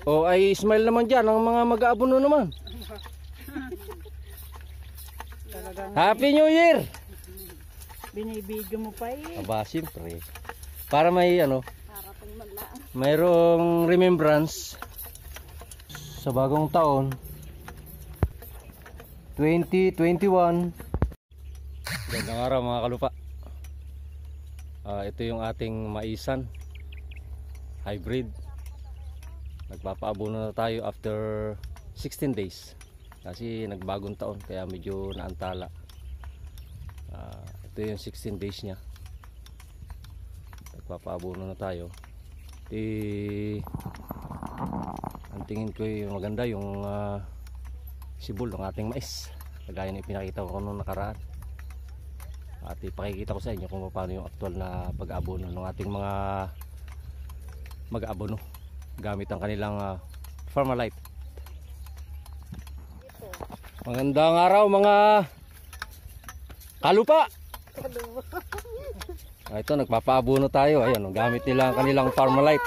O ay smile naman dyan ang mga mag-aabono naman. Happy New Year! Binibidyo mo pa eh. Aba, siyempre. Para may ano, mayroong remembrance sa bagong taon 2021. Gandang araw mga kalupa. Ito yung ating maisan hybrid. Nagpapaabono na tayo after 16 days kasi nagbagong taon kaya medyo naantala. Ito yung 16 days nya. Nagpapaabono na tayo. Ang tingin ko yung maganda yung sibol ng ating mais, kagaya na ipinakita ko noong nakaraan. At ipakikita ko sa inyo kung paano yung aktual na pag-aabono ng ating mga mag-aabono gamit ang kanilang Farmalite. Magandang araw mga kalupa. Ito nagpapaabono tayo. Ayan, gamit nila ang kanilang Farmalite.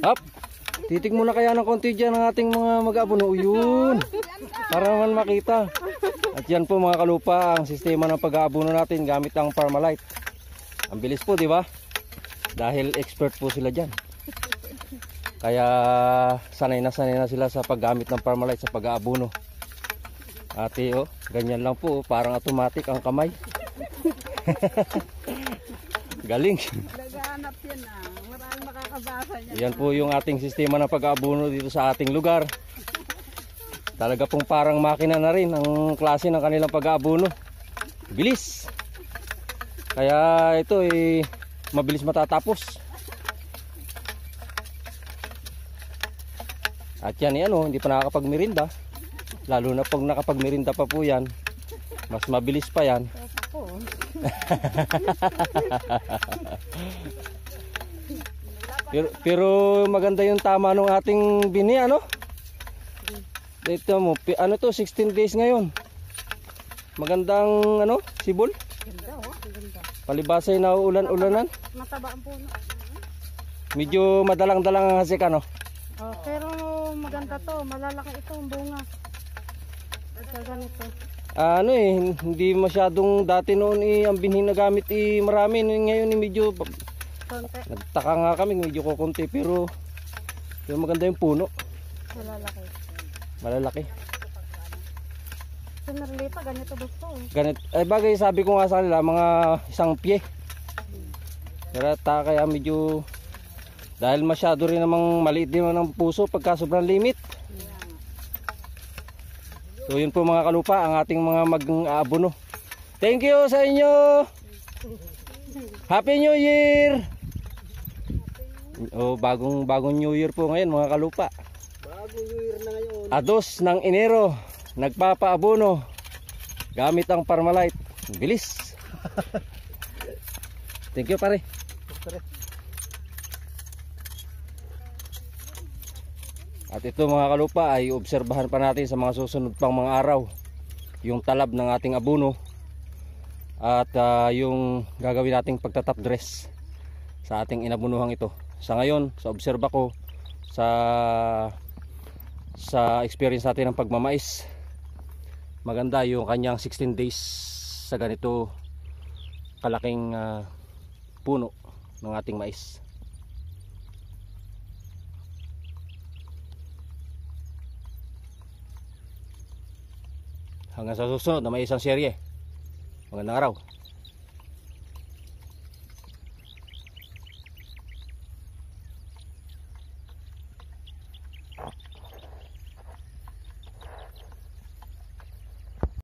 Up. Titik muna kaya ng konti dyan ang ating mga mag-aabono. Yun. Para naman makita. At yan po mga kalupa ang sistema ng pag-aabono natin gamit ang Farmalite. Ang bilis po, di ba? Dahil expert po sila dyan. Kaya sanay na sila sa paggamit ng Farmalite sa pag-aabono. Ate, oh, ganyan lang po, parang automatic ang kamay. Galing. Naghahanap yan ah. Maraming makakabasa niya. Yan po yung ating sistema ng pag-aabono dito sa ating lugar. Talaga pong parang makina na rin ang klase ng kanilang pag-aabono. Bilis. Kaya ito eh mabilis matatapos. At yan eh, ano, hindi pa nakakapagmerinda. Lalo na pag nakapagmerinda pa po yan, mas mabilis pa yan. pero maganda yung tama ng ating bini, ano? Dito mo, ano to, 16 days ngayon. Magandang ano, sibol. Ganda oh, ganda. Palibasay na ulan-ulanan. Mataba ang puno. Medyo madalang-dalang ang hasik, ano? Oh, pero maganda to, malalaki ito ang bunga. Sa ganito. Ano eh, hindi masyadong dati noon ang binhin na gamit marami. Ngayon medyo Konti. nagtaka nga kami, medyo kukunti pero maganda yung puno. Malalaki. Malalaki. Sa Merlita, ganito gusto. Ganit, ay bagay sabi ko nga sa kanila, mga isang pie. Kaya medyo, dahil masyado rin namang maliit din ang puso pagka sobrang limit. So yun po mga kalupa, ang ating mga mag-aabono. Thank you sa inyo. Happy New Year. Oh, bagong New Year po ngayon mga kalupa. Bagong New Year na ngayon. 2 ng Enero, nagpapaabono gamit ang Farmalite. Bilis. Thank you pare. At ito mga kalupa ay obserbahan pa natin sa mga susunod pang mga araw yung talab ng ating abono at yung gagawin nating pagtatap dress sa ating inabunuhang ito. Sa ngayon, sa obserba ko sa experience natin ng pagmamais, maganda yung kanyang 16 days sa ganito kalaking puno ng ating mais. Hanggang sa susunod na may isang serye. Magandang araw.